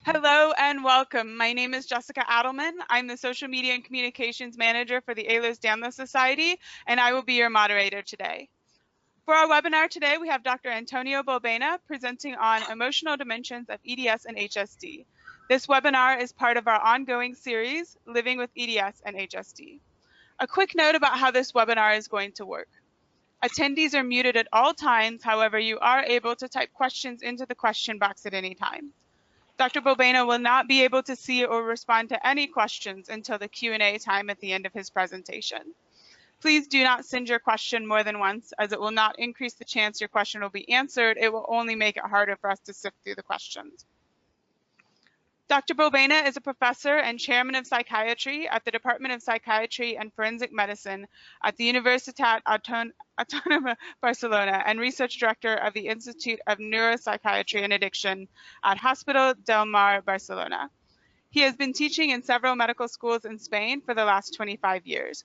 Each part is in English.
Hello and welcome. My name is Jessica Adelman. I'm the Social Media and Communications Manager for the Ehlers-Danlos Society, and I will be your moderator today. For our webinar today, we have Dr. Antonio Bobena presenting on emotional dimensions of EDS and HSD. This webinar is part of our ongoing series, Living with EDS and HSD. A quick note about how this webinar is going to work. Attendees are muted at all times, however, you are able to type questions into the question box at any time. Dr. Bobena will not be able to see or respond to any questions until the Q&A time at the end of his presentation. Please do not send your question more than once, as it will not increase the chance your question will be answered. It will only make it harder for us to sift through the questions. Dr. Bobena is a professor and chairman of psychiatry at the Department of Psychiatry and Forensic Medicine at the Universitat Autònoma Barcelona and research director of the Institute of Neuropsychiatry and Addiction at Hospital del Mar, Barcelona. He has been teaching in several medical schools in Spain for the last 25 years.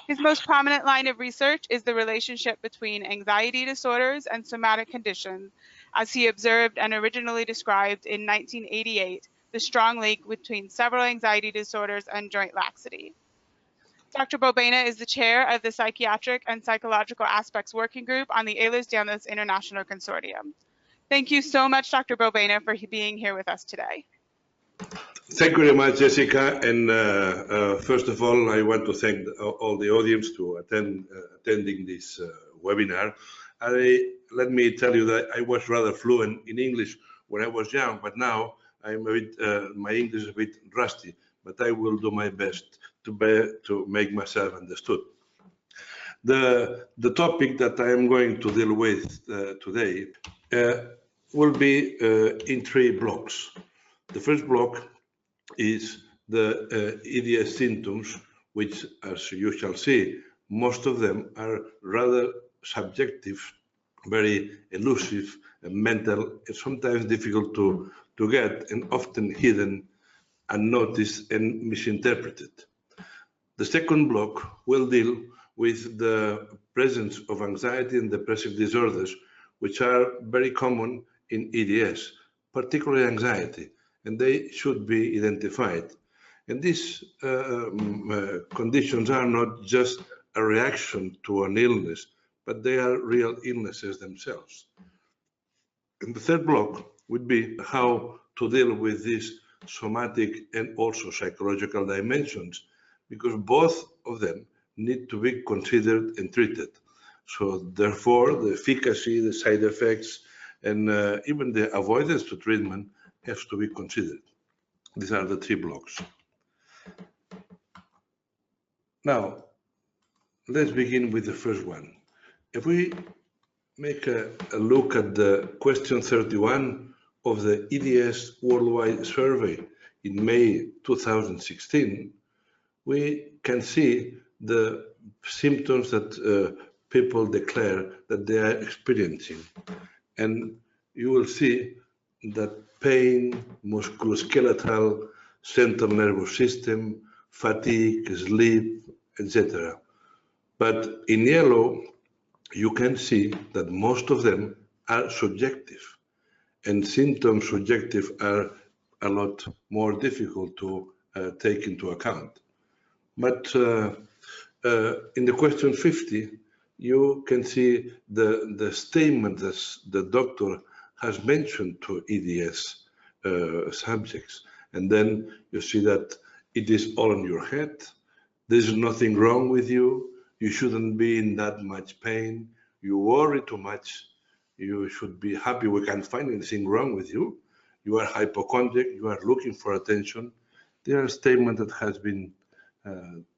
His most prominent line of research is the relationship between anxiety disorders and somatic conditions, as he observed and originally described in 1988 the strong link between several anxiety disorders and joint laxity. Dr. Bobena is the chair of the Psychiatric and Psychological Aspects Working Group on the Ehlers-Danlos International Consortium. Thank you so much, Dr. Bobena, for being here with us today. Thank you very much, Jessica. And first of all, I want to thank all the audience to attending this webinar. Let me tell you that I was rather fluent in English when I was young, but now I'm a bit, my English is a bit rusty, but I will do my best to make myself understood. The topic that I am going to deal with today will be in 3 blocks. The first block is the EDS symptoms, which, as you shall see, most of them are rather subjective, very elusive, and mental, and sometimes difficult to get, and often hidden, unnoticed, and misinterpreted. The second block will deal with the presence of anxiety and depressive disorders, which are very common in EDS, particularly anxiety, and they should be identified. And these conditions are not just a reaction to an illness, but they are real illnesses themselves. And the third block would be how to deal with these somatic and also psychological dimensions, because both of them need to be considered and treated. So therefore, the efficacy, the side effects, and even the avoidance to treatment has to be considered. These are the 3 blocks. Now, let's begin with the first one. If we make a look at the question 31 of the EDS Worldwide Survey in May 2016, we can see the symptoms that people declare that they are experiencing. And you will see that pain, musculoskeletal, central nervous system, fatigue, sleep, etc. But in yellow, you can see that most of them are subjective, and symptoms subjective are a lot more difficult to take into account. But in the question 50, you can see the statement that the doctor has mentioned to EDS subjects. And then you see that it is all in your head. There's nothing wrong with you. You shouldn't be in that much pain. You worry too much. You should be happy. We can't find anything wrong with you. You are hypochondriac. You are looking for attention. There are statements that has been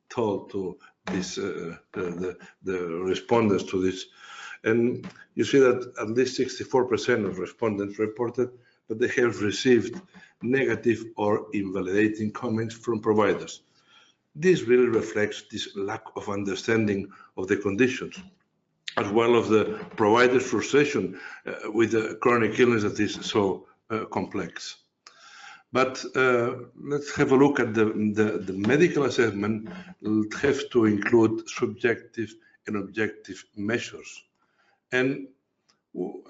told to this, the respondents to this. And you see that at least 64% of respondents reported that they have received negative or invalidating comments from providers. This really reflects this lack of understanding of the conditions, as well as the provider's frustration with the chronic illness that is so complex. But let's have a look at the medical assessment. It has to include subjective and objective measures. And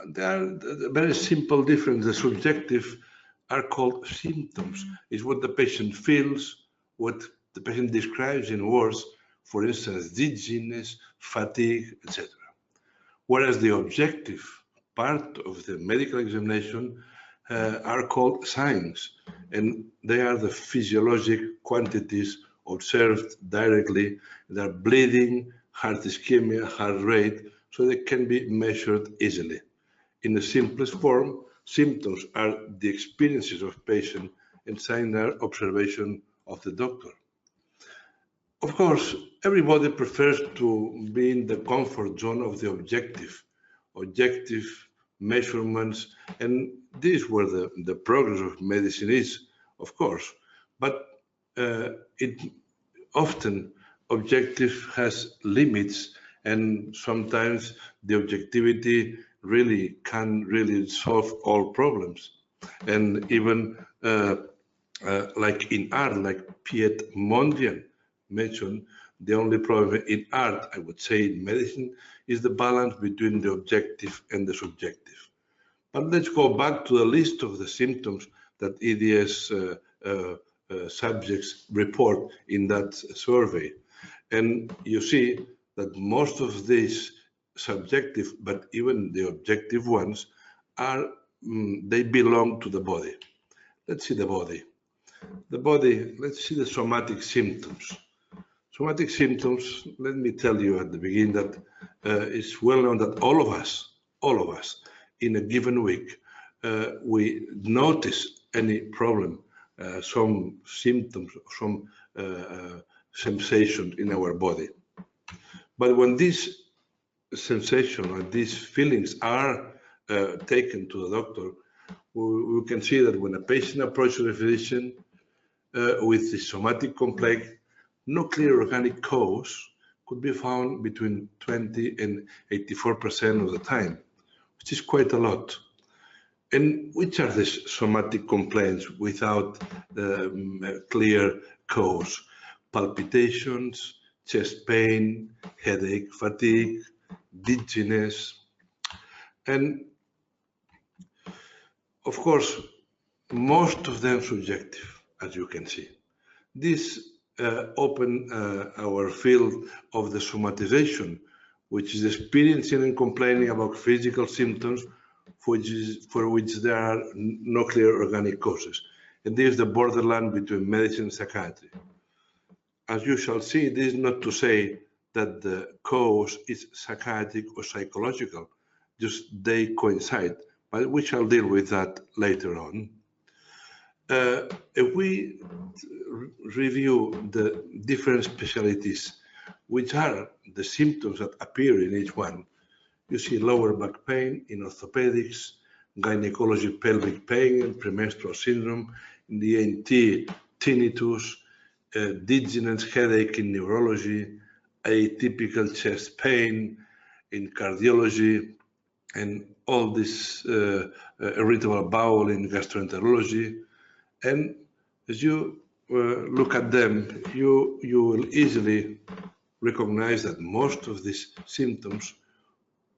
there are very simple differences. The subjective are called symptoms. It's what the patient feels, what the patient describes in words, for instance, dizziness, fatigue, etc. Whereas the objective part of the medical examination are called signs, and they are the physiologic quantities observed directly. They're bleeding, heart ischemia, heart rate, so they can be measured easily. In the simplest form, symptoms are the experiences of patient and signs are observation of the doctor. Of course, everybody prefers to be in the comfort zone of the objective measurements, and this is where the progress of medicine is, of course. But it often objective has limits, and sometimes the objectivity really can really solve all problems. And even like in art, like Piet Mondrian mentioned, the only problem in art, I would say in medicine, is the balance between the objective and the subjective. But let's go back to the list of the symptoms that EDS subjects report in that survey. And you see that most of these subjective, but even the objective ones, are they belong to the body. Let's see the body. The body, let's see the somatic symptoms. Somatic symptoms, let me tell you at the beginning that it's well known that all of us, in a given week, we notice any problem, some symptoms, some sensation in our body. But when this sensation or these feelings are taken to the doctor, we can see that when a patient approaches a physician with the somatic complaint, no clear organic cause could be found between 20 and 84% of the time, which is quite a lot. And which are these somatic complaints without clear cause? Palpitations, chest pain, headache, fatigue, dizziness. And of course, most of them subjective, as you can see. This open our field of the somatization, which is experiencing and complaining about physical symptoms for which there are no clear organic causes. And this is the borderland between medicine and psychiatry. As you shall see, this is not to say that the cause is psychiatric or psychological, just they coincide, but we shall deal with that later on. If we review the different specialties, which are the symptoms that appear in each one, you see lower back pain in orthopedics, gynecology pelvic pain and premenstrual syndrome, in the ENT tinnitus, dizziness, headache in neurology, atypical chest pain in cardiology, and all this irritable bowel in gastroenterology. And as you look at them, you will easily recognize that most of these symptoms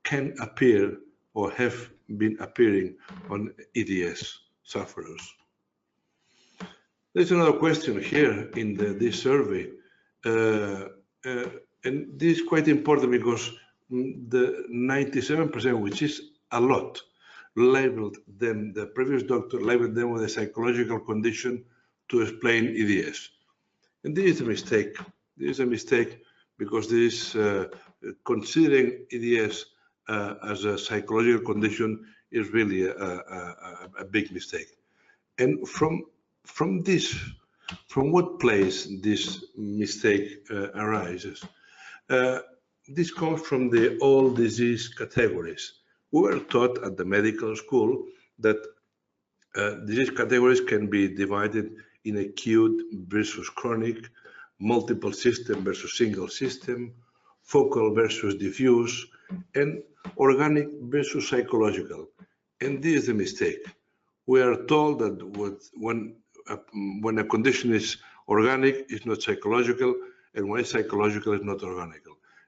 can appear or have been appearing on EDS sufferers. There's another question here in this survey, and this is quite important because the 97%, which is a lot, labeled them, the previous doctor labeled them with a psychological condition to explain EDS. And this is a mistake. This is a mistake because this considering EDS as a psychological condition is really a big mistake. And from what place this mistake arises? This comes from the old disease categories. We were taught at the medical school that disease categories can be divided in acute versus chronic, multiple system versus single system, focal versus diffuse, and organic versus psychological. And this is a mistake. We are told that when a condition is organic, it's not psychological, and when it's psychological, it's not organic.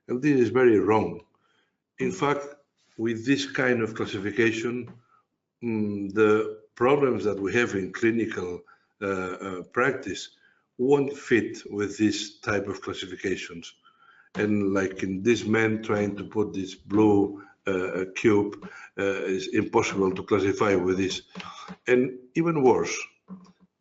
And this is very wrong. In fact, with this kind of classification, the problems that we have in clinical practice won't fit with this type of classifications. And like in this man trying to put this blue cube is impossible to classify with this. And even worse,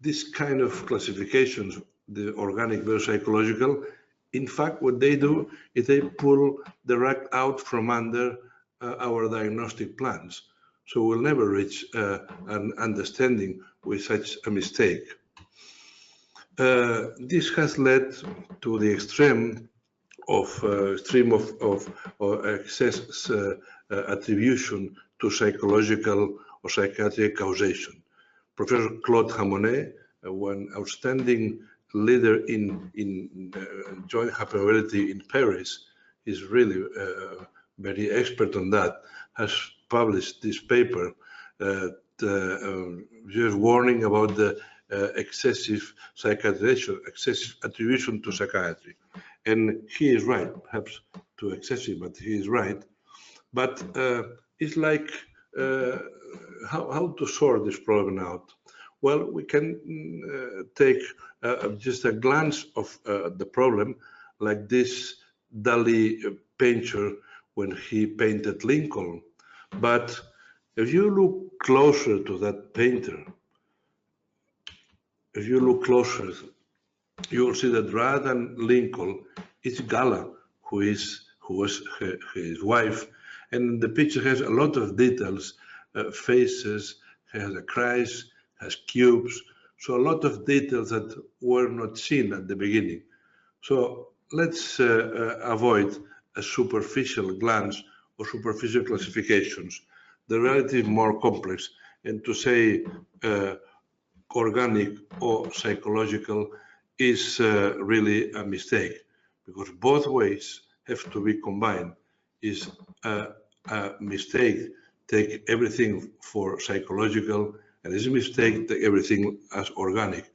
this kind of classifications, the organic versus psychological, in fact, what they do is they pull the rug out from under our diagnostic plans. So we'll never reach an understanding with such a mistake. This has led to the extreme of excess attribution to psychological or psychiatric causation. Professor Claude Hamonet, one outstanding leader in joint hypermobility in Paris, is really very expert on that, has published this paper just warning about the excessive psychiatrization, excessive attribution to psychiatry. And he is right, perhaps too excessive, but he is right. But it's like how to sort this problem out. Well, we can take just a glance of the problem, like this Dali painter when he painted Lincoln. But if you look closer to that painter, if you look closer, you will see that rather than Lincoln, it's Gala who was his wife, and the picture has a lot of details, faces, has a Christ, has cubes, so a lot of details that were not seen at the beginning. So let's avoid a superficial glance or superficial classifications. The reality is more complex, and to say organic or psychological is really a mistake, because both ways have to be combined. Is a mistake take everything for psychological, and it's a mistake take everything as organic.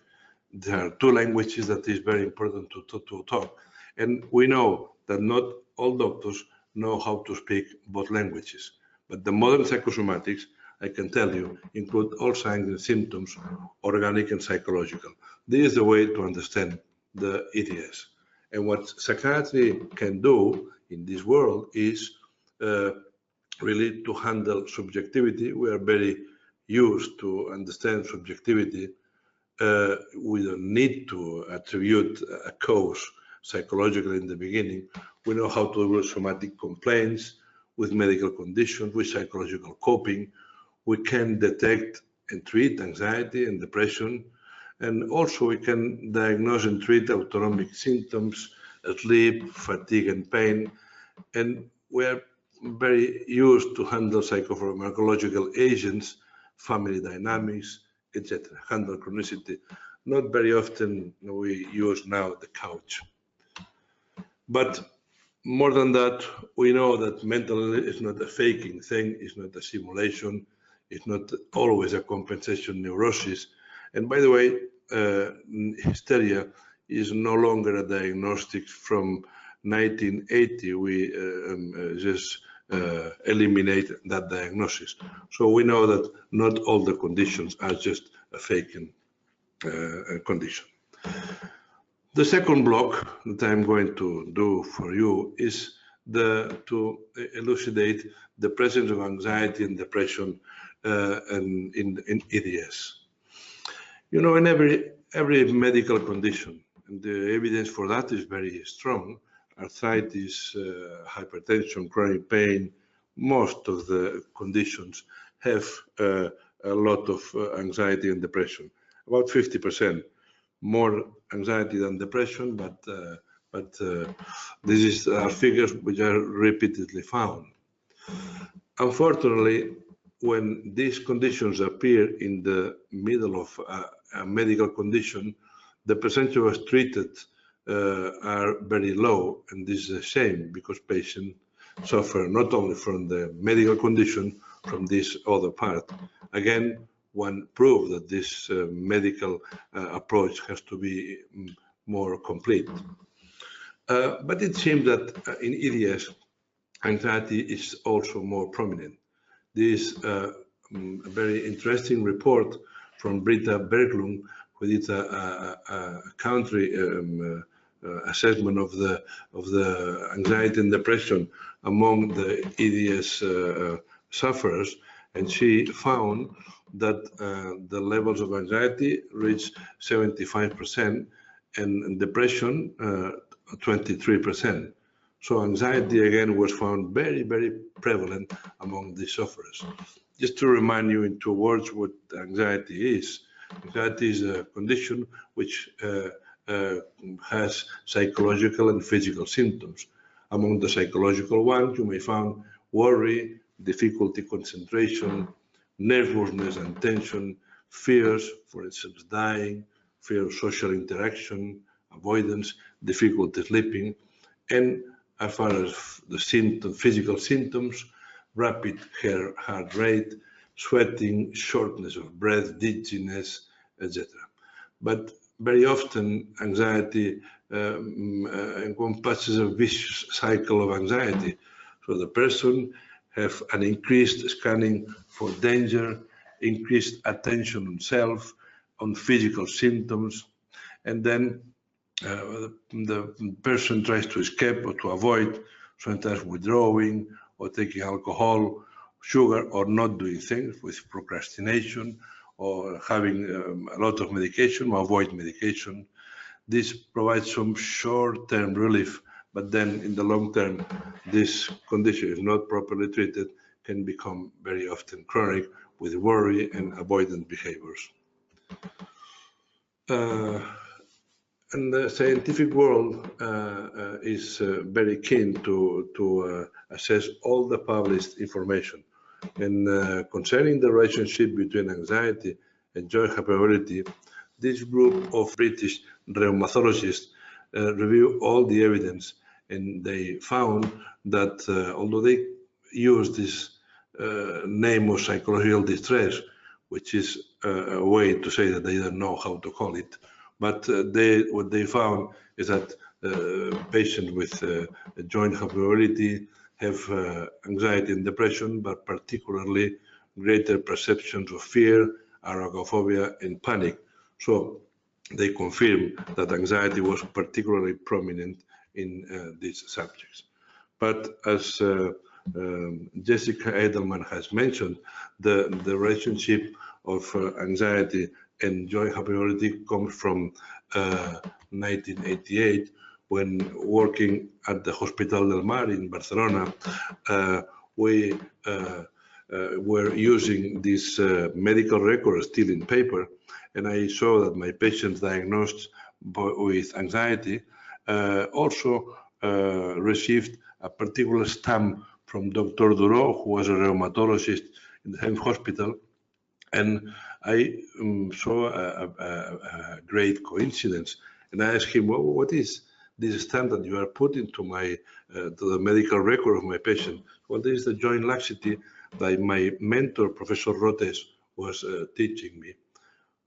There are two languages that is very important to talk, and we know that not all doctors know how to speak both languages, but the modern psychosomatics, I can tell you, include all signs and symptoms, organic and psychological. This is the way to understand the EDS. And what psychiatry can do in this world is really to handle subjectivity. We are very used to understand subjectivity. We don't need to attribute a cause psychologically in the beginning. We know how to deal with somatic complaints, with medical conditions, with psychological coping. We can detect and treat anxiety and depression, and also we can diagnose and treat autonomic symptoms, sleep, fatigue, and pain. And we are very used to handle psychopharmacological agents, family dynamics, etc., handle chronicity. Not very often we use now the couch. But more than that, we know that mental illness is not a faking thing, it's not a simulation, it's not always a compensation neurosis. And by the way, hysteria is no longer a diagnostic from 1980. We just eliminate that diagnosis. So we know that not all the conditions are just a faking condition. The second block that I'm going to do for you is to elucidate the presence of anxiety and depression in EDS. You know, in every medical condition, and the evidence for that is very strong, arthritis, hypertension, chronic pain, most of the conditions have a lot of anxiety and depression, about 50%. More anxiety than depression, but these are figures which are repeatedly found. Unfortunately, when these conditions appear in the middle of a medical condition, the percentage of us treated are very low, and this is a shame because patients suffer not only from the medical condition, from this other part. Again, one proof that this medical approach has to be more complete. But it seems that in EDS, anxiety is also more prominent. This a very interesting report from Britta Berglund, who did a country assessment of the anxiety and depression among the EDS sufferers, and she found that the levels of anxiety reached 75% and depression 23%. So anxiety again was found very, very prevalent among the sufferers. Just to remind you in 2 words what anxiety is. Anxiety is a condition which has psychological and physical symptoms. Among the psychological ones, you may find worry, difficulty concentration, nervousness and tension, fears, for instance, dying, fear of social interaction, avoidance, difficulty sleeping, and as far as the physical symptoms, rapid heart rate, sweating, shortness of breath, dizziness, etc. But very often anxiety encompasses a vicious cycle of anxiety. So the person have an increased scanning for danger, increased attention on self, on physical symptoms, and then the person tries to escape or to avoid, sometimes withdrawing or taking alcohol, sugar, or not doing things with procrastination, or having a lot of medication or avoid medication. This provides some short-term relief, but then in the long term, this condition, if not properly treated, can become very often chronic with worry and avoidant behaviors. And the scientific world is very keen to assess all the published information. And concerning the relationship between anxiety and joint hypermobility, this group of British rheumatologists reviewed all the evidence, and they found that although they use this name of psychological distress, which is a way to say that they don't know how to call it, but what they found is that patients with joint hypermobility have anxiety and depression, but particularly greater perceptions of fear, agoraphobia, and panic. So they confirmed that anxiety was particularly prominent in these subjects. But as Jessica Edelman has mentioned, the relationship of anxiety and joint hypermobility comes from 1988, when working at the Hospital del Mar in Barcelona, we were using this medical record still in paper, and I saw that my patients diagnosed with anxiety also received a particular stamp from Dr. Duro, who was a rheumatologist in the same hospital, and I saw a great coincidence, and I asked him, well, what is this stamp that you are putting to the medical record of my patient? Well, this is the joint laxity that my mentor, Professor Rotes, was teaching me.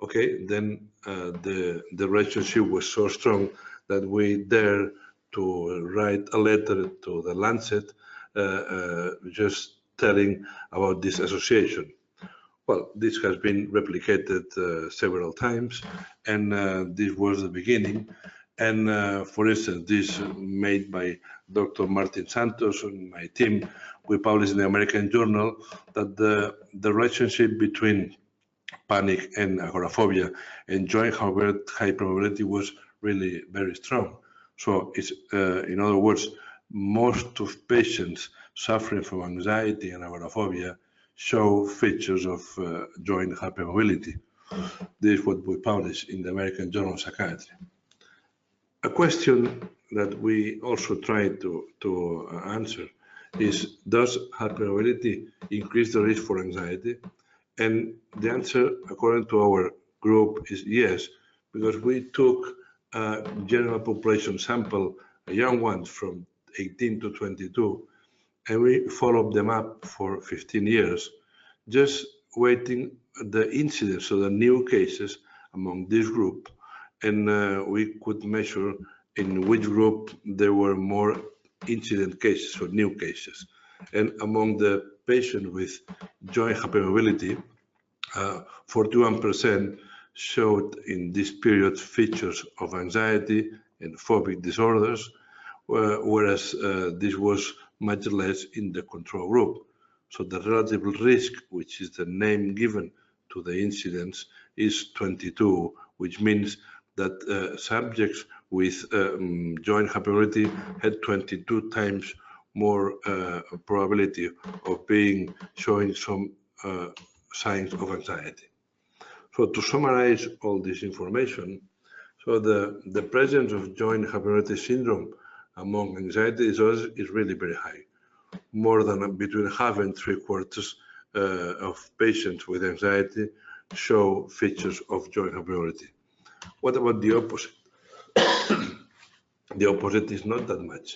Okay, then the relationship was so strong that we dared to write a letter to the Lancet just telling about this association. Well, this has been replicated several times, and this was the beginning. And for instance, this made by Dr. Martin Santos and my team, we published in the American Journal that the relationship between panic and agoraphobia and joint hypermobility was really very strong. So it's, in other words, most of patients suffering from anxiety and agoraphobia show features of joint hypermobility. This is what we published in the American Journal of Psychiatry. A question that we also try to answer is, does hypermobility increase the risk for anxiety? And the answer, according to our group, is yes, because we took a general population sample, young ones from 18 to 22, and we followed them up for 15 years, just waiting the incidence of the new cases among this group. And we could measure in which group there were more incident cases or new cases. And among the patients with joint hypermobility, 41% showed in this period features of anxiety and phobic disorders, whereas this was much less in the control group. So the relative risk, which is the name given to the incidence, is 22, which means that subjects with joint hypermobility had 22 times more probability of showing some signs of anxiety. So to summarize all this information, so the presence of joint hypermobility syndrome among anxiety disorders is really very high. More than between half and 3/4 of patients with anxiety show features of joint hypermobility. What about the opposite? The opposite is not that much.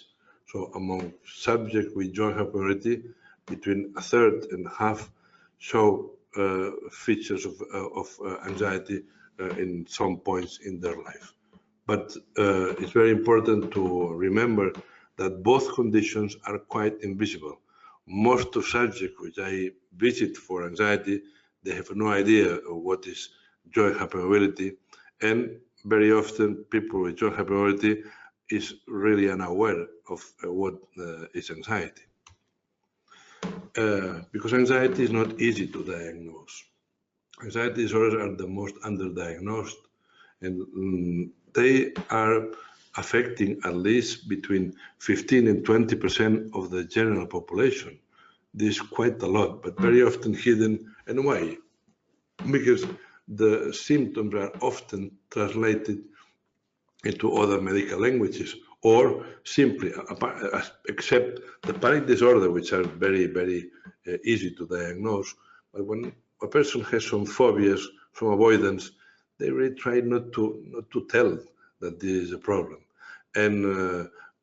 So among subjects with joint hypermobility, between a third and half show features of anxiety in some points in their life. But it's very important to remember that both conditions are quite invisible. Most of subjects which I visit for anxiety, they have no idea of what is joint hypermobility, and very often people with joint hypermobility is really unaware of what is anxiety. Because anxiety is not easy to diagnose. Anxiety disorders are the most underdiagnosed, and they are affecting at least between 15 and 20% of the general population. This is quite a lot, but very often hidden. And why? Because the symptoms are often translated into other medical languages, or simply, except the panic disorder, which are very, very easy to diagnose. But when a person has some phobias, some avoidance, they really try not to tell that this is a problem. And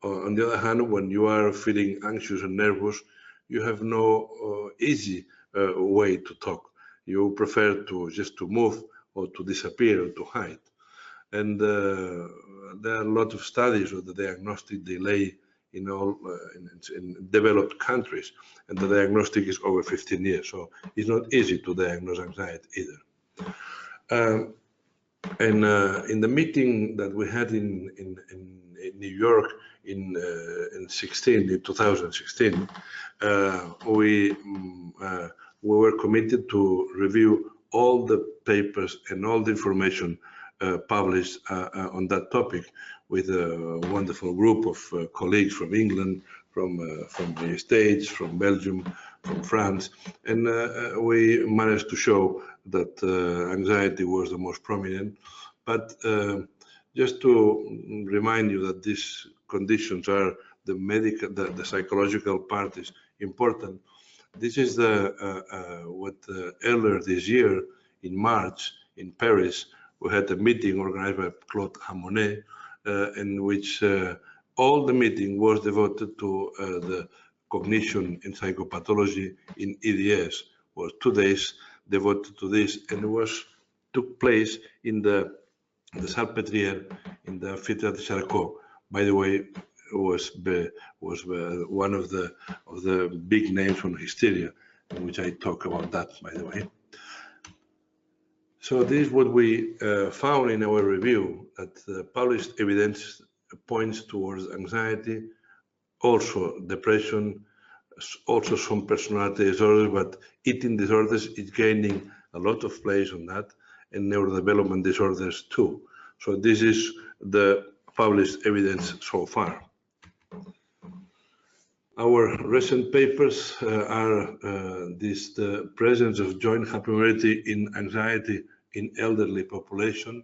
on the other hand, when you are feeling anxious and nervous, you have no easy way to talk. You prefer just to move or to disappear or to hide. And there are a lot of studies of the diagnostic delay in all in developed countries, and the diagnostic is over 15 years, so it's not easy to diagnose anxiety either. And in the meeting that we had in New York in 2016, we were committed to review all the papers and all the information published on that topic with a wonderful group of colleagues from England, from the States, from Belgium, from France, and we managed to show that anxiety was the most prominent. But just to remind you that these conditions are the medical, the psychological part is important. This is what earlier this year in March in Paris, we had a meeting organized by Claude Hamonet, in which all the meeting was devoted to the cognition and psychopathology in EDS. Was 2 days devoted to this, and it took place in the Salpêtrière in the Amphitheatre Charcot. By the way, it was one of the big names on hysteria, in which I talk about that, by the way. So this is what we found in our review, that published evidence points towards anxiety, also depression, also some personality disorders, but eating disorders is gaining a lot of place on that, and neurodevelopment disorders too. So this is the published evidence so far. Our recent papers are the presence of joint hypermobility in anxiety in elderly population,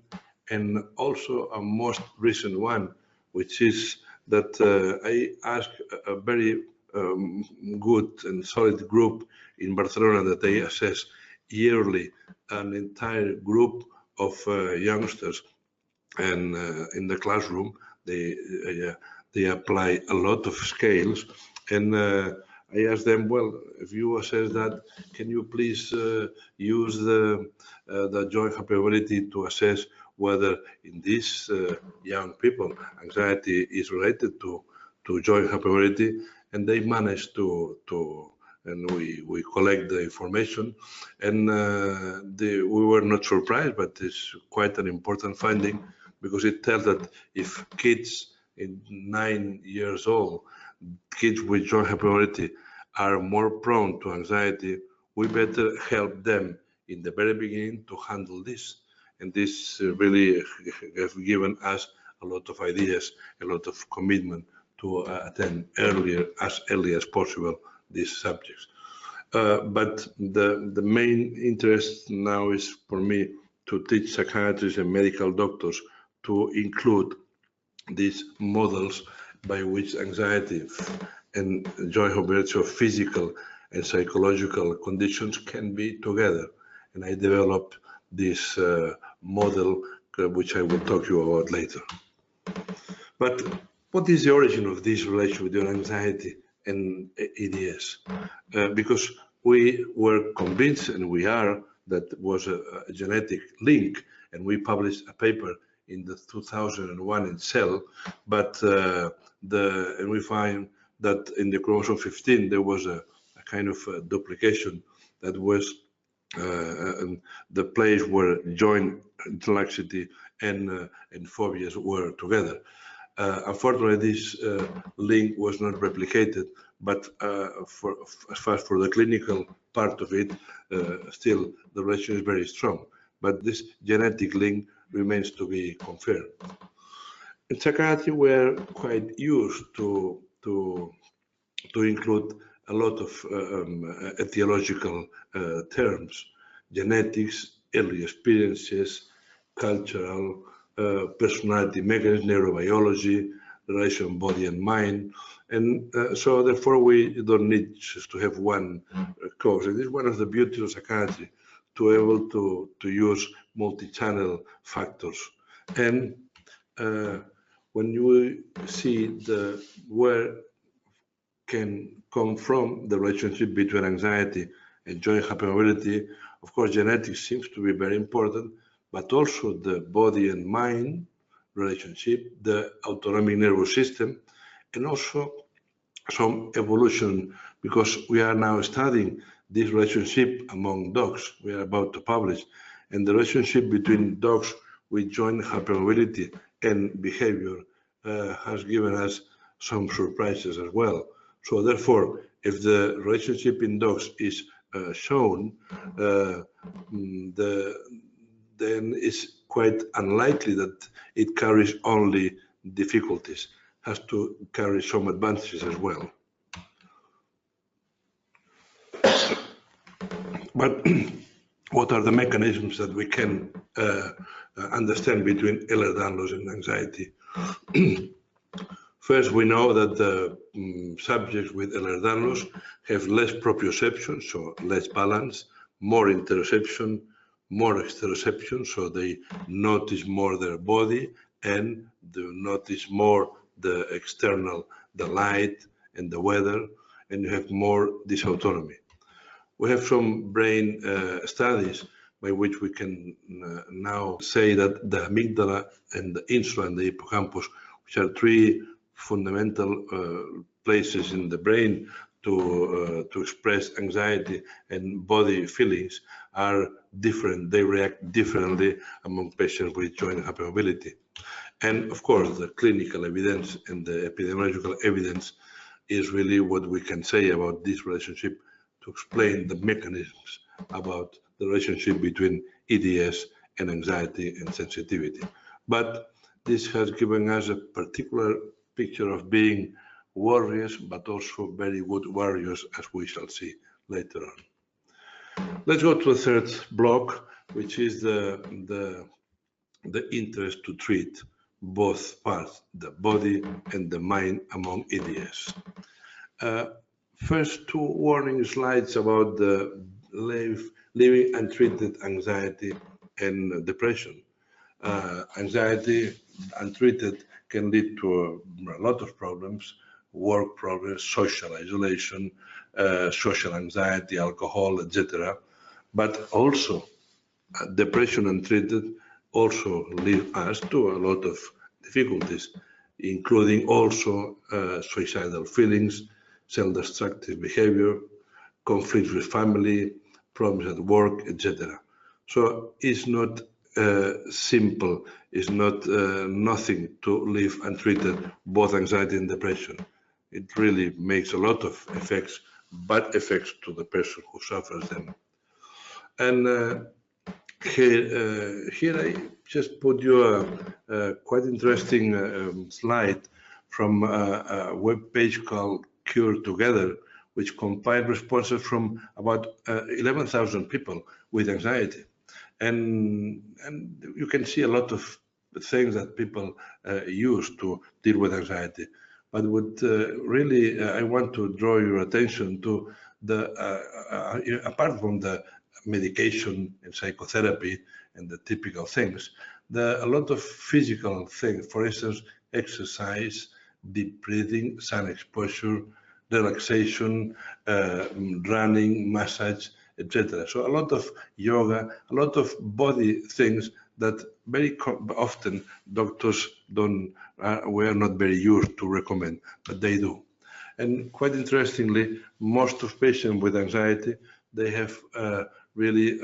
and also a most recent one, which is that I asked a very good and solid group in Barcelona that they assess yearly an entire group of youngsters, and in the classroom they apply a lot of scales, and I asked them, well, if you assess that, can you please use the joint hypermobility to assess whether in these young people anxiety is related to joint hypermobility? And they managed to and we collect the information, and we were not surprised, but it's quite an important finding, because it tells that if kids in 9 years old, kids with joint hypermobility, are more prone to anxiety, we better help them in the very beginning to handle this. And this really has given us a lot of ideas, a lot of commitment to attend as early as possible these subjects. But the main interest now is for me to teach psychiatrists and medical doctors to include these models by which anxiety and joint hypermobility of physical and psychological conditions can be together. And I developed this model, which I will talk to you about later. But what is the origin of this relation between anxiety and EDS? Because we were convinced, and we are, that was a genetic link, and we published a paper in the 2001 in Cell, but and we find that in the chromosome 15 there was a kind of duplication that was the place where joint laxity and phobias were together. Unfortunately, this link was not replicated, but as far as for the clinical part of it, still the relation is very strong. But this genetic link remains to be confirmed. In psychiatry, we're quite used to include a lot of etiological terms: genetics, early experiences, cultural, personality mechanism, neurobiology, relation body and mind. And so therefore we don't need just to have one cause. It is one of the beauties of psychiatry to be able to use multi-channel factors. And when you see where can come from the relationship between anxiety and joint hypermobility, of course genetics seems to be very important, but also the body and mind relationship, the autonomic nervous system, and also some evolution, because we are now studying this relationship among dogs. We are about to publish, and the relationship between dogs with joint hypermobility and behavior has given us some surprises as well. So therefore, if the relationship in dogs is shown, then it's quite unlikely that it carries only difficulties, has to carry some advantages as well. But what are the mechanisms that we can understand between Ehlers-Danlos and anxiety? First, we know that the subjects with Ehlers-Danlos have less proprioception, so less balance, more interoception, more exteroception, so they notice more their body and they notice more the external, the light and the weather, and you have more dysautonomy. We have some brain studies by which we can now say that the amygdala and the insula and the hippocampus, which are three fundamental places in the brain to express anxiety and body feelings, are different. They react differently among patients with joint hypermobility. And of course, the clinical evidence and the epidemiological evidence is really what we can say about this relationship to explain the mechanisms about the relationship between EDS and anxiety and sensitivity. But this has given us a particular picture of being warriors, but also very good warriors, as we shall see later on. Let's go to the third block, which is the interest to treat both parts, the body and the mind, among EDS. First two warning slides about the living untreated anxiety and depression. Anxiety untreated can lead to a lot of problems: work problems, social isolation, social anxiety, alcohol, etc. But also depression untreated also lead us to a lot of difficulties, including also suicidal feelings, self-destructive behavior, conflicts with family, problems at work, etc. So it's not simple, it's not nothing to leave untreated, both anxiety and depression. It really makes a lot of effects, bad effects to the person who suffers them. And here I just put you a quite interesting slide from a web page called Cure Together, which compiled responses from about 11,000 people with anxiety. And you can see a lot of things that people use to deal with anxiety. But what really I want to draw your attention to, apart from the medication and psychotherapy and the typical things, a lot of physical things, for instance, exercise, deep breathing, sun exposure, relaxation, running, massage, etc. So a lot of yoga, a lot of body things that very often doctors were not very used to recommend, but they do. And quite interestingly, most of patients with anxiety, they have really,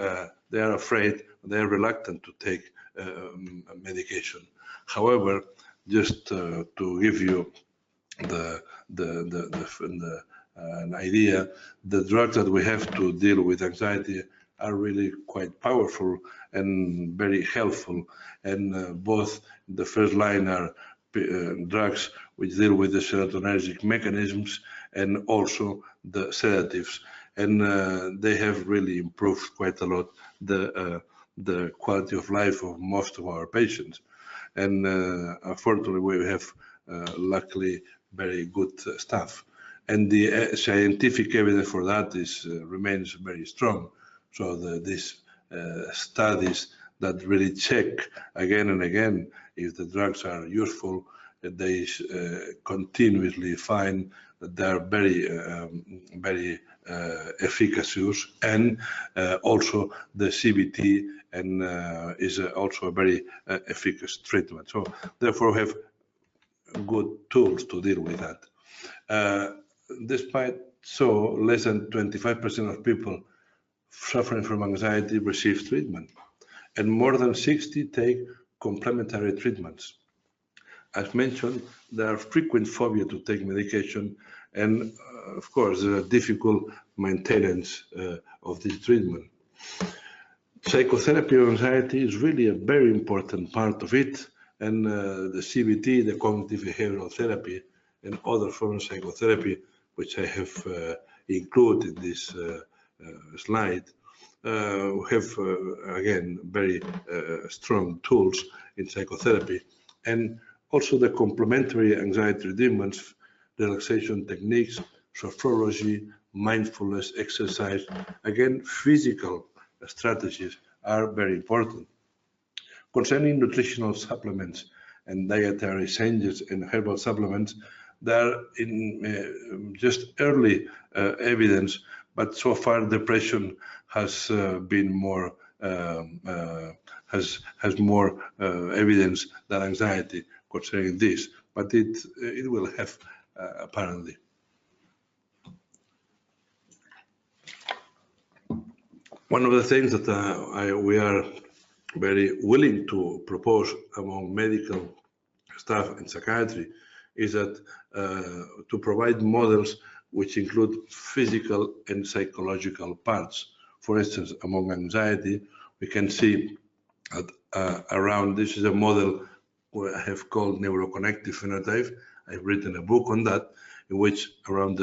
they are afraid, they are reluctant to take medication. However, just to give you an idea, the drugs that we have to deal with anxiety are really quite powerful and very helpful. And both the first line are drugs which deal with the serotonergic mechanisms and also the sedatives. And they have really improved quite a lot the quality of life of most of our patients. And unfortunately, we have luckily very good stuff. And the scientific evidence for that remains very strong. So these studies that really check again and again if the drugs are useful, they continuously find that they are very efficacious, and also the CBT is also a very efficacious treatment. So therefore, we have good tools to deal with that. Despite so, less than 25% of people suffering from anxiety receive treatment, and more than 60 take complementary treatments. As mentioned, there are frequent phobia to take medication, and of course, there are difficult maintenance of this treatment. Psychotherapy of anxiety is really a very important part of it, and the CBT, the cognitive behavioral therapy, and other forms of psychotherapy, which I have included in this slide, have again very strong tools in psychotherapy, and also the complementary anxiety treatments, relaxation techniques, sophrology, mindfulness, exercise, again physical strategies are very important. Concerning nutritional supplements and dietary changes in herbal supplements, there are in just early evidence, but so far depression has been more has more evidence than anxiety concerning this, but it will have apparently. One of the things that we are very willing to propose among medical staff and psychiatry is that to provide models which include physical and psychological parts. For instance, among anxiety, we can see that around, this is a model where I have called neuroconnective phenotype. I've written a book on that, in which around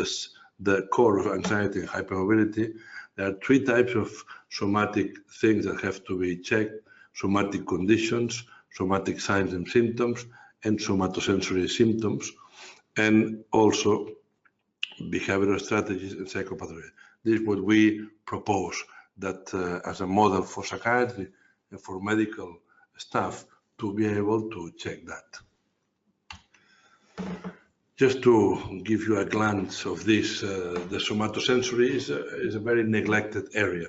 the core of anxiety and hypermobility, there are three types of somatic things that have to be checked: somatic conditions, somatic signs and symptoms, and somatosensory symptoms, and also behavioral strategies and psychopathology. This is what we propose, that as a model for psychiatry and for medical staff to be able to check that. Just to give you a glance of this, the somatosensory is a very neglected area.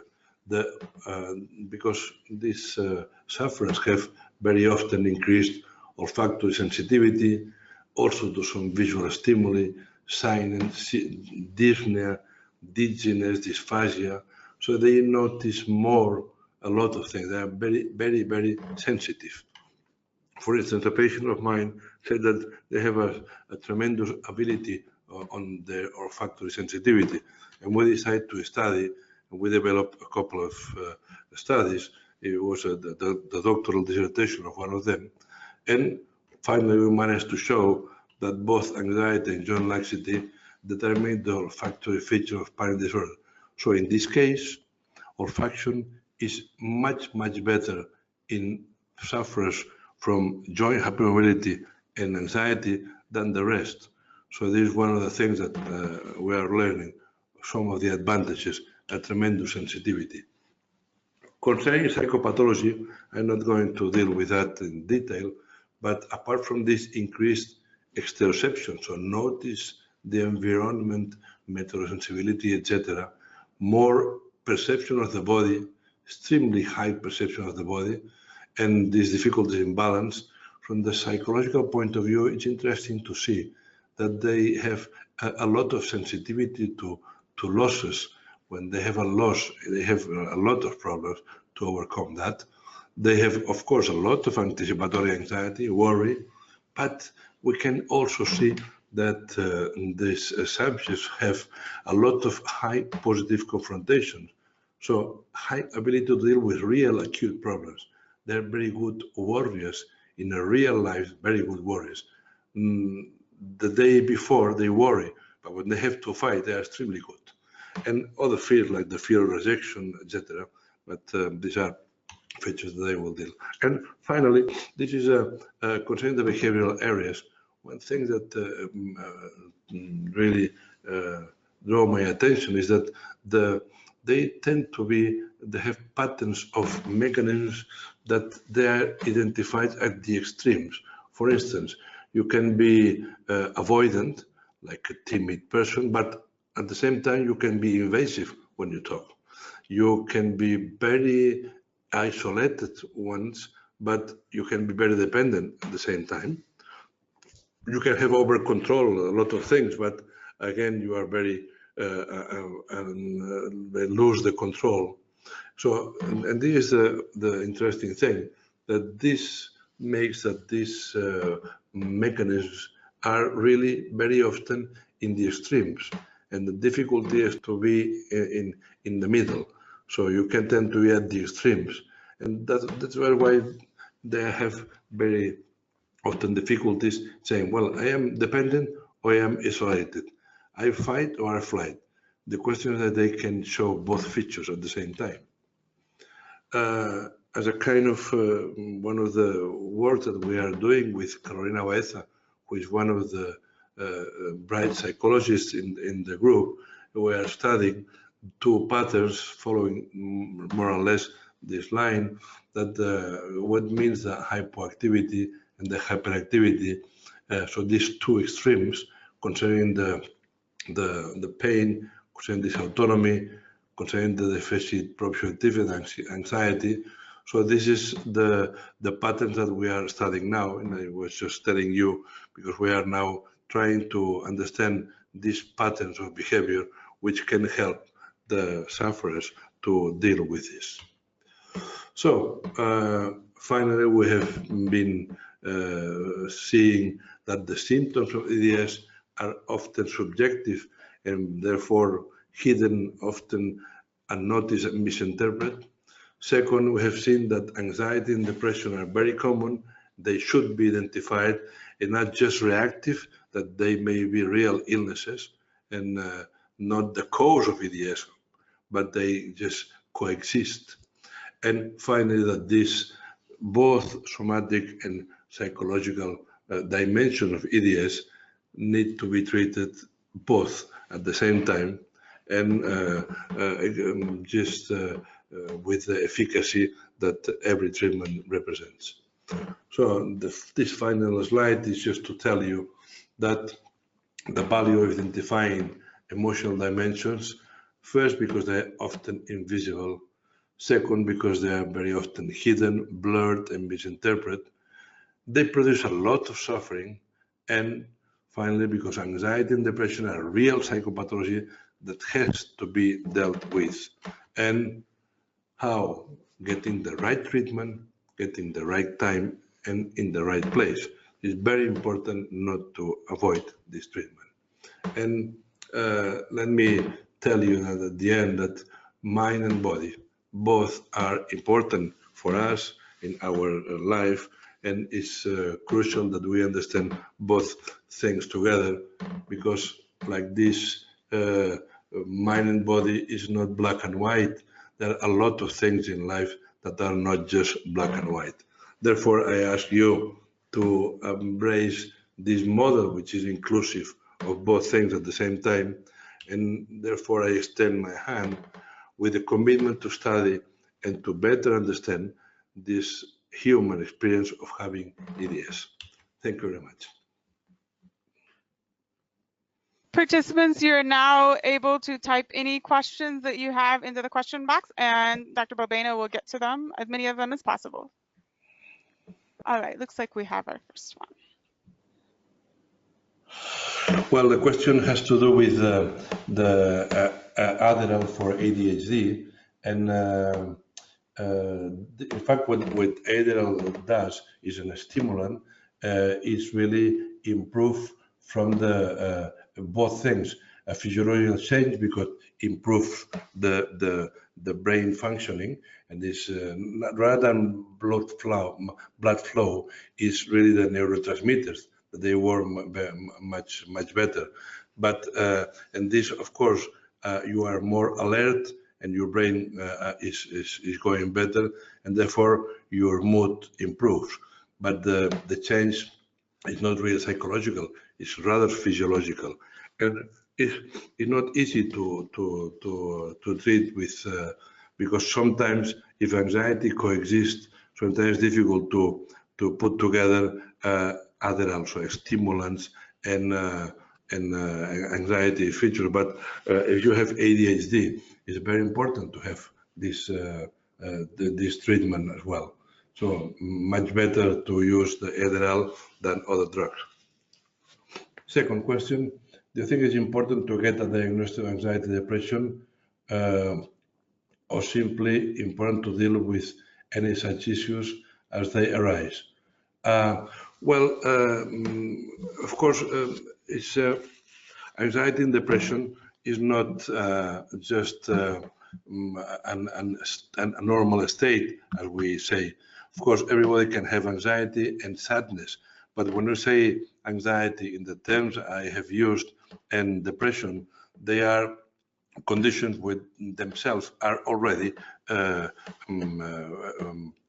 Because these sufferers have very often increased olfactory sensitivity, also to some visual stimuli, sinus, dyspnea, dizziness, dysphagia. So they notice a lot of things. They are very, very, very sensitive. For instance, a patient of mine said that they have a tremendous ability on their olfactory sensitivity. And we decided to study, and we developed a couple of studies. It was the doctoral dissertation of one of them. And finally, we managed to show that both anxiety and joint laxity determine the olfactory feature of panic disorder. So in this case, olfaction is much, much better in sufferers from joint hypermobility and anxiety than the rest. So this is one of the things that we are learning, some of the advantages, a tremendous sensitivity. Concerning psychopathology, I'm not going to deal with that in detail, but apart from this increased exteroception, so notice the environment, meteorosensibility, etc., more perception of the body, extremely high perception of the body, and these difficulties in balance. From the psychological point of view, it's interesting to see that they have a lot of sensitivity to losses. When they have a loss, they have a lot of problems to overcome that. They have, of course, a lot of anticipatory anxiety, worry, but we can also see that these subjects have a lot of high positive confrontation. So high ability to deal with real acute problems. They're very good warriors in a real life, very good warriors. The day before they worry, but when they have to fight, they are extremely good. And other fears like the fear of rejection, etc. But these are features that they will deal. And finally, this is concerning the behavioral areas. One thing that really draw my attention is that they tend to be, they have patterns of mechanisms that they are identified at the extremes. For instance, you can be avoidant, like a timid person, but at the same time, you can be invasive when you talk. You can be very isolated once, but you can be very dependent at the same time. You can have over control a lot of things, but again, you are very lose the control. So, and this is the interesting thing, that this makes that these mechanisms are really very often in the extremes, and the difficulty is to be in the middle. So you can tend to be at the extremes, and that's why they have very often difficulties saying, well, I am dependent or I am isolated. I fight or I flight. The question is that they can show both features at the same time. As a kind of one of the work that we are doing with Carolina Baeza, who is one of the bright psychologists in the group, we are studying two patterns following more or less this line, that what means the hypoactivity and the hyperactivity. So these two extremes concerning the pain, concerning dysautonomy, concerning the deficit proprioceptive and anxiety. So this is the patterns that we are studying now, and I was just telling you because we are now trying to understand these patterns of behavior which can help the sufferers to deal with this. So finally, we have been seeing that the symptoms of EDS are often subjective and therefore hidden, often unnoticed and misinterpreted. Second, we have seen that anxiety and depression are very common. They should be identified and not just reactive, that they may be real illnesses and not the cause of EDS, but they just coexist. And finally, that this both somatic and psychological dimension of EDS need to be treated both at the same time and with the efficacy that every treatment represents. So this final slide is just to tell you that the value of identifying emotional dimensions, first because they're often invisible, second because they are very often hidden, blurred and misinterpreted, they produce a lot of suffering, and finally because anxiety and depression are real psychopathology that has to be dealt with, and how getting the right treatment, getting the right time, and in the right place is very important not to avoid this treatment. And let me tell you that at the end that mind and body both are important for us in our life, and it's crucial that we understand both things together, because like this mind and body is not black and white. There are a lot of things in life that are not just black and white. Therefore, I ask you to embrace this model, which is inclusive of both things at the same time. And therefore, I extend my hand with a commitment to study and to better understand this human experience of having EDS. Thank you very much. Participants, you're now able to type any questions that you have into the question box, and Dr. Bobena will get to them, as many of them as possible. All right, looks like we have our first one. Well, the question has to do with the Adderall for ADHD, and in fact, what Ehlers-Danlos does is a stimulant. Is really improve from the both things, a physiological change because improve the brain functioning, and this rather than blood flow is really the neurotransmitters that they work much better. But and this, of course, you are more alert, and your brain is going better, and therefore your mood improves. But the change is not really psychological; it's rather physiological, and it's not easy to treat with because sometimes if anxiety coexists, sometimes it's difficult to put together Adderall, so stimulants and anxiety feature. But if you have ADHD, it's very important to have this this treatment as well. So much better to use the Adderall than other drugs. Second question, do you think it's important to get a diagnosis of anxiety depression or simply important to deal with any such issues as they arise? Well, of course, it's anxiety and depression is not just a normal state, as we say. Of course, everybody can have anxiety and sadness, but when we say anxiety in the terms I have used and depression, they are conditions with themselves are already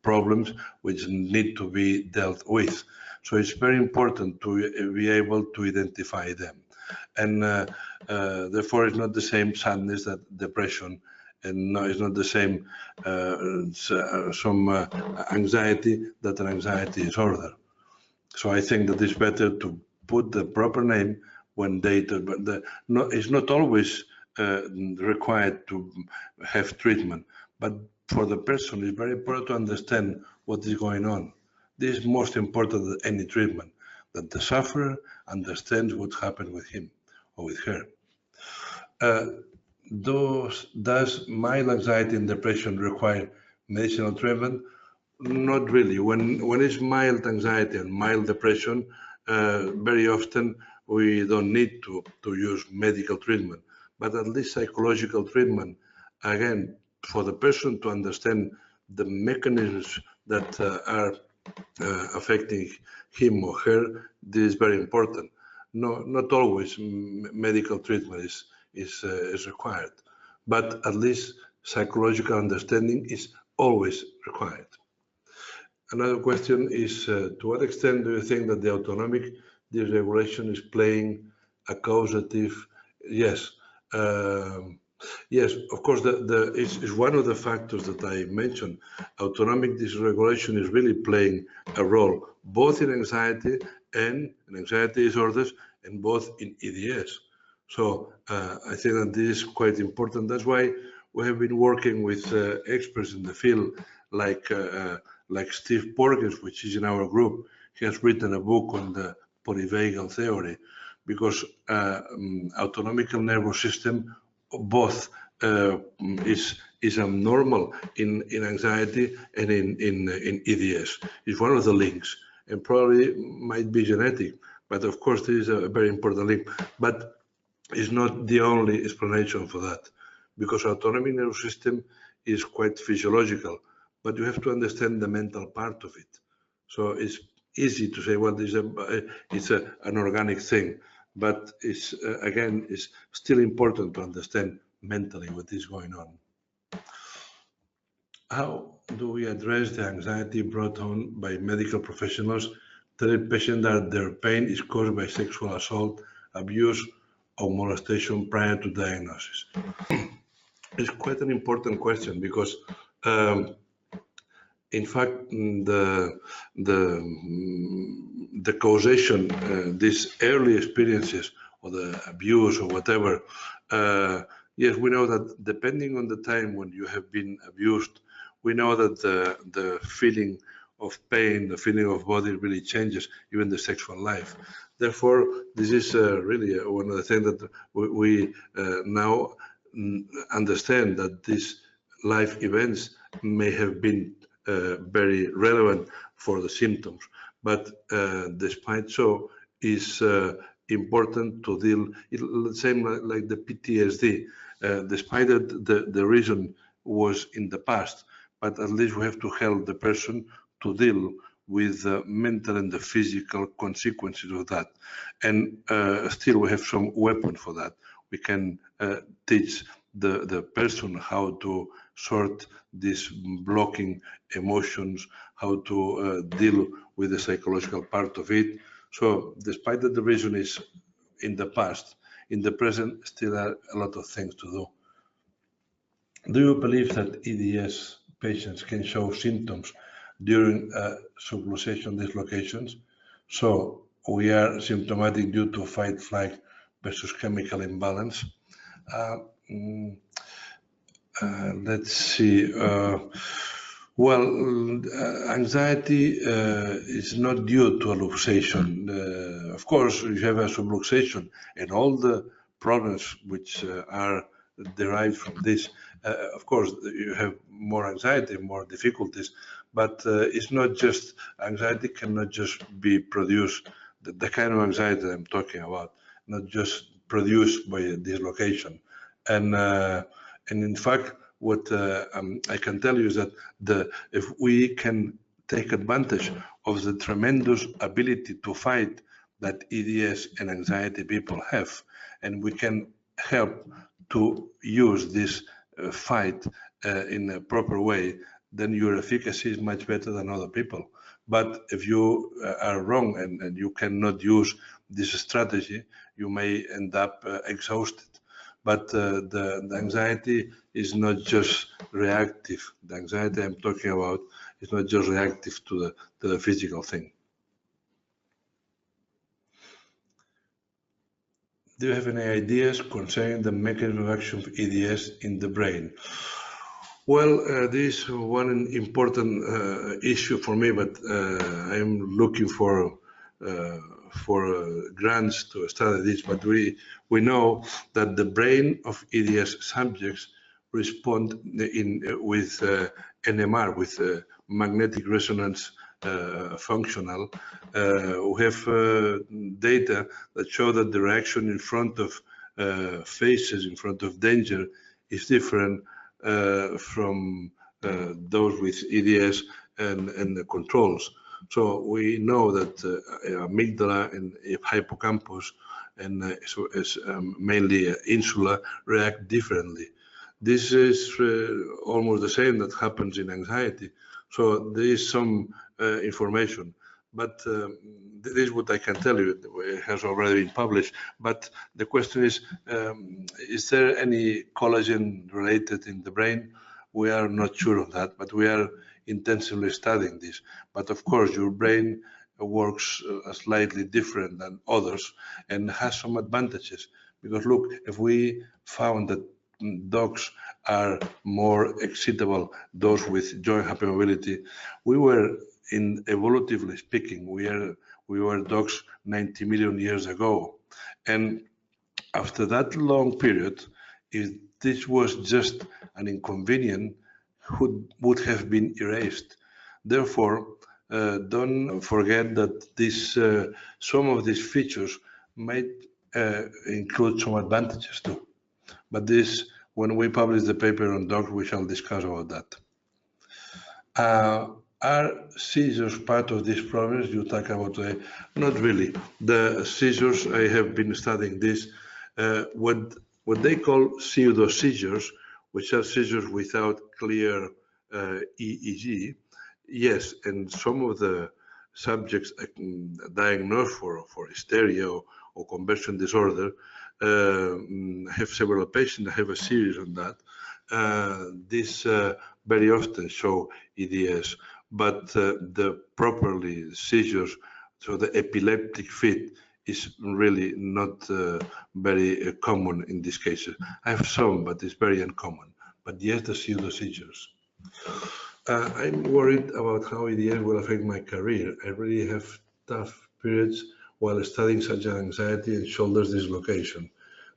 problems which need to be dealt with. So it's very important to be able to identify them. And therefore, it's not the same sadness that depression, and no, it's not the same some anxiety that an anxiety disorder. So I think that it's better to put the proper name when data, but it's not always required to have treatment, but for the person, it's very important to understand what is going on. This is most important than any treatment, that the sufferer understands what happened with him or with her. Does mild anxiety and depression require medicinal treatment? Not really. When it's mild anxiety and mild depression, very often we don't need to use medical treatment, but at least psychological treatment, again, for the person to understand the mechanisms that are affecting him or her. This is very important. No, not always medical treatment is required, but at least psychological understanding is always required. Another question is, to what extent do you think that the autonomic dysregulation is playing a causative? Yes. Yes, of course, it's one of the factors that I mentioned. Autonomic dysregulation is really playing a role, both in anxiety and in anxiety disorders, and both in EDS. So I think that this is quite important. That's why we have been working with experts in the field, like Steve Porges, which is in our group. He has written a book on the polyvagal theory, because autonomic nervous system both is abnormal in anxiety and in EDS. It's one of the links, and probably might be genetic, but of course this is a very important link, but it's not the only explanation for that, because autonomic nervous system is quite physiological, but you have to understand the mental part of it. So it's easy to say, well, it's an organic thing, but it's again, it's still important to understand mentally what is going on. How do we address the anxiety brought on by medical professionals telling patients that their pain is caused by sexual assault, abuse, or molestation prior to diagnosis? It's quite an important question because, in fact, the causation, these early experiences or the abuse or whatever, yes, we know that depending on the time when you have been abused, we know that the feeling of pain, the feeling of body really changes, even the sexual life. Therefore, this is really one of the things that we now understand, that these life events may have been very relevant for the symptoms. But despite so, it's important to deal, same like the PTSD, despite that the reason was in the past, but at least we have to help the person to deal with the mental and the physical consequences of that. And still we have some weapon for that. We can teach the person how to sort these blocking emotions, how to deal with the psychological part of it. So despite that the reason is in the past, in the present still are a lot of things to do. Do you believe that EDS patients can show symptoms during subluxation dislocations? So we are symptomatic due to fight, flight versus chemical imbalance. Let's see. Well, anxiety is not due to a luxation. Of course, you have a subluxation and all the problems which are derived from this. Of course, you have more anxiety, more difficulties, but it's not just, anxiety cannot just be produced, the kind of anxiety I'm talking about, not just produced by a dislocation. And in fact, what I can tell you is that if we can take advantage of the tremendous ability to fight that EDS and anxiety people have, and we can help to use this fight in a proper way, then your efficacy is much better than other people. But if you are wrong and you cannot use this strategy, you may end up exhausted. But the anxiety is not just reactive. The anxiety I'm talking about is not just reactive to the physical thing. Do you have any ideas concerning the mechanism of action of EDS in the brain? Well, this is one important issue for me, but I'm looking for grants to study this. But we know that the brain of EDS subjects respond with NMR, with magnetic resonance functional. We have data that show that the reaction in front of faces, in front of danger, is different from those with EDS and the controls. So we know that amygdala and hippocampus and mainly insula react differently. This is almost the same that happens in anxiety. So there is some information, but this is what I can tell you. It has already been published. But the question is there any collagen related in the brain? We are not sure of that, but we are intensively studying this. But of course, your brain works slightly different than others and has some advantages. Because look, if we found that dogs are more excitable, those with joint hypermobility, we were, in evolutively speaking, we were dogs 90 million years ago. And after that long period, if this was just an inconvenience, would have been erased. Therefore, don't forget that some of these features might include some advantages too. But this, when we publish the paper on docs, we shall discuss about that. Are seizures part of these problems you talk about today? Not really. The seizures, I have been studying this, what they call pseudo seizures, which are seizures without clear EEG. Yes, and some of the subjects diagnosed for hysteria or conversion disorder have several patients that have a series on that. This very often show EDS, but the properly seizures, so the epileptic fit, is really not very common in these cases. I have some, but it's very uncommon. But yes, the pseudo seizures. I'm worried about how EDS will affect my career. I really have tough periods while studying such as anxiety and shoulder dislocation.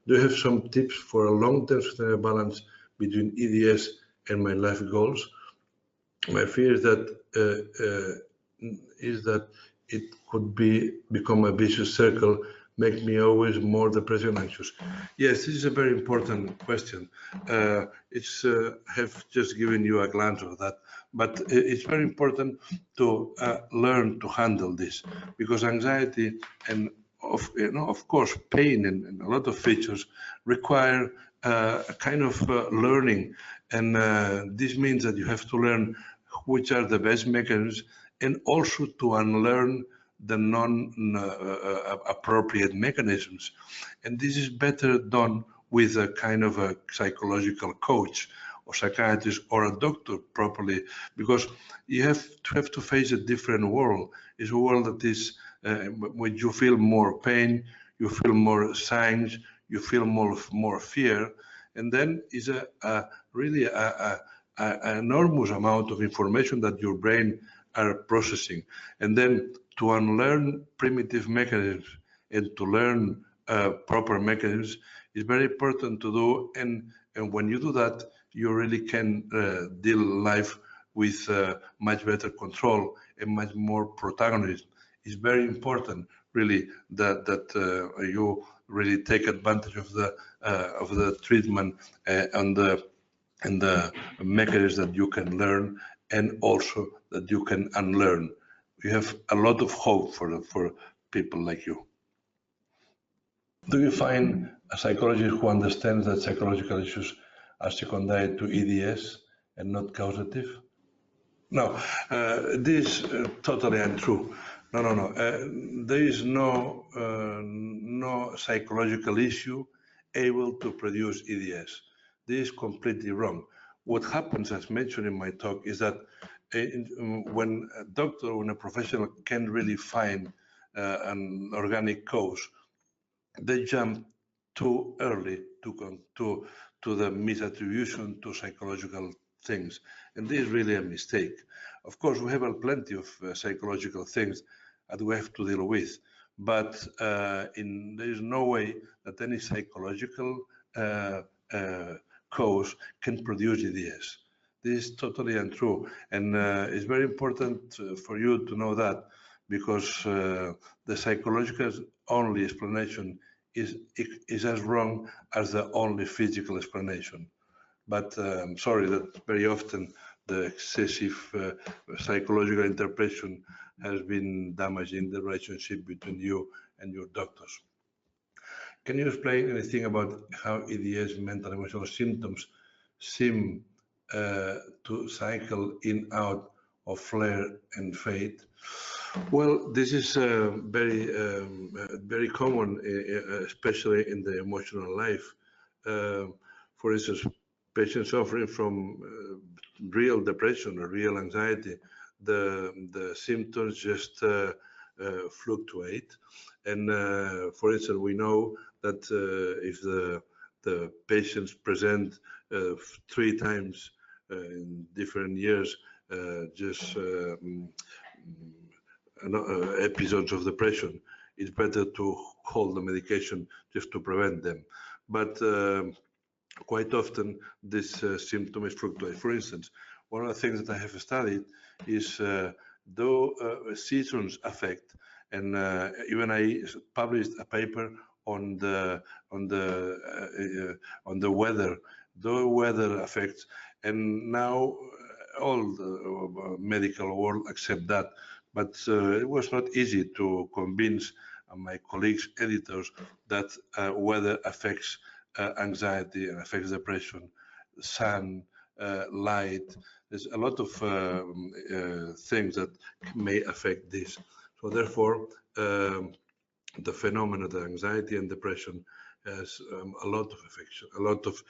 Do you have some tips for a long-term sustainable balance between EDS and my life goals? My fear is that it could become a vicious circle, make me always more depressed and anxious. Yes, this is a very important question. Have just given you a glance of that, but it's very important to learn to handle this, because anxiety and of course, pain and a lot of features require a kind of learning, and this means that you have to learn which are the best mechanisms, and also to unlearn the non-appropriate mechanisms. And this is better done with a kind of a psychological coach or psychiatrist or a doctor properly, because you have to face a different world. It's a world that is when you feel more pain, you feel more signs, you feel more fear, and then is really an enormous amount of information that your brain are processing. And then to unlearn primitive mechanisms and to learn proper mechanisms is very important to do. And when you do that, you really can deal life with much better control and much more protagonism. It's very important, really, that you really take advantage of the treatment and the mechanisms that you can learn, and also that you can unlearn. We have a lot of hope for people like you. Do you find a psychologist who understands that psychological issues are secondary to EDS and not causative? No, this is totally untrue. No. There is no psychological issue able to produce EDS. This is completely wrong. What happens, as mentioned in my talk, is that when a doctor or a professional can really find an organic cause, they jump too early to the misattribution to psychological things, and this is really a mistake. Of course, we have plenty of psychological things that we have to deal with, but there is no way that any psychological cause can produce EDS. This is totally untrue, and it's very important for you to know that, because the psychological only explanation is as wrong as the only physical explanation. But I'm sorry that very often the excessive psychological interpretation has been damaging the relationship between you and your doctors. Can you explain anything about how EDS, mental emotional symptoms, seem to cycle in out of flare and fade? Well, this is very common, especially in the emotional life. For instance, patients suffering from real depression or real anxiety, the symptoms just fluctuate. And for instance, we know that if the patients present 3 times in different years episodes of depression, it's better to hold the medication just to prevent them. But quite often this symptom is fluctuate. For instance, one of the things that I have studied is though seasons affect, and even I published a paper on the weather. The weather affects, and now all the medical world accept that. But it was not easy to convince my colleagues, editors, that weather affects anxiety and affects depression, sun, light. There's a lot of things that may affect this. So therefore, the phenomenon of anxiety and depression has a lot of affection, a lot of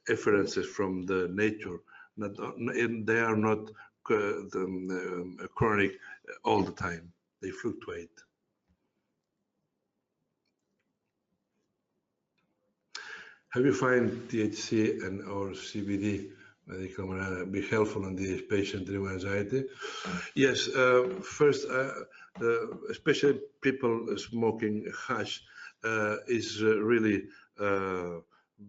inferences from the nature. They are not chronic all the time. They fluctuate. Have you find THC and or CBD medical marijuana be helpful in the patient-driven anxiety? Yes. First, especially people smoking hash is really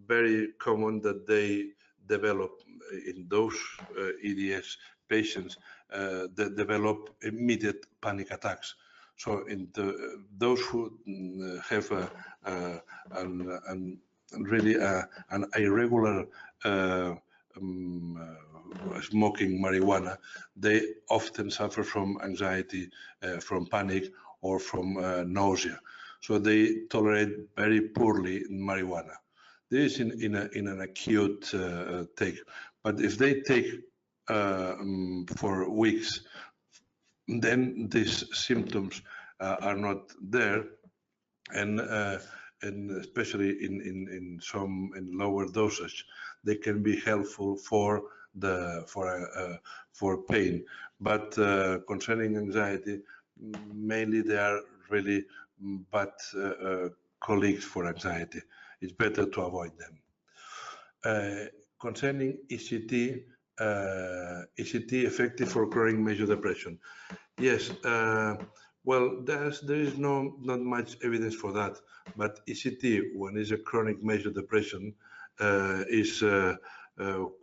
very common that they develop in those EDS patients that develop immediate panic attacks. So in those who have really an irregular smoking marijuana, they often suffer from anxiety, from panic, or from nausea. So they tolerate very poorly marijuana. This is in an acute take. But if they take for weeks, then these symptoms are not there, and especially in some lower dosage, they can be helpful for pain. But concerning anxiety, mainly they are really bad colleagues for anxiety. It's better to avoid them. Concerning ECT, ECT effective for chronic major depression? Yes. Well, there is not much evidence for that, but ECT, when it's a chronic major depression, is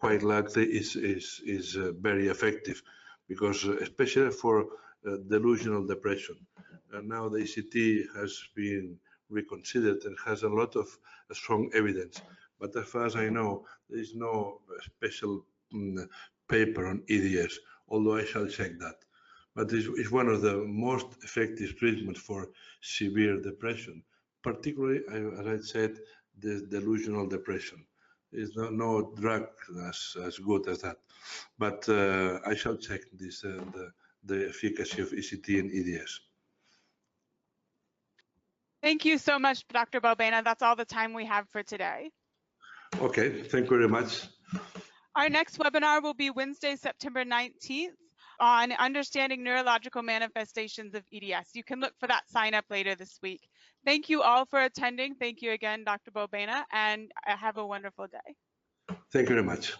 quite likely is very effective, because especially for delusional depression. Now the ECT has been reconsidered and has a lot of strong evidence, but as far as I know, there is no special paper on EDS, although I shall check that. But it's one of the most effective treatments for severe depression, particularly, as I said, the delusional depression. There's no drug as good as that. But I shall check this the efficacy of ECT and EDS. Thank you so much, Dr. Bobena. That's all the time we have for today. Okay, thank you very much. Our next webinar will be Wednesday, September 19th on understanding neurological manifestations of EDS. You can look for that sign up later this week. Thank you all for attending. Thank you again, Dr. Bobena, and have a wonderful day. Thank you very much.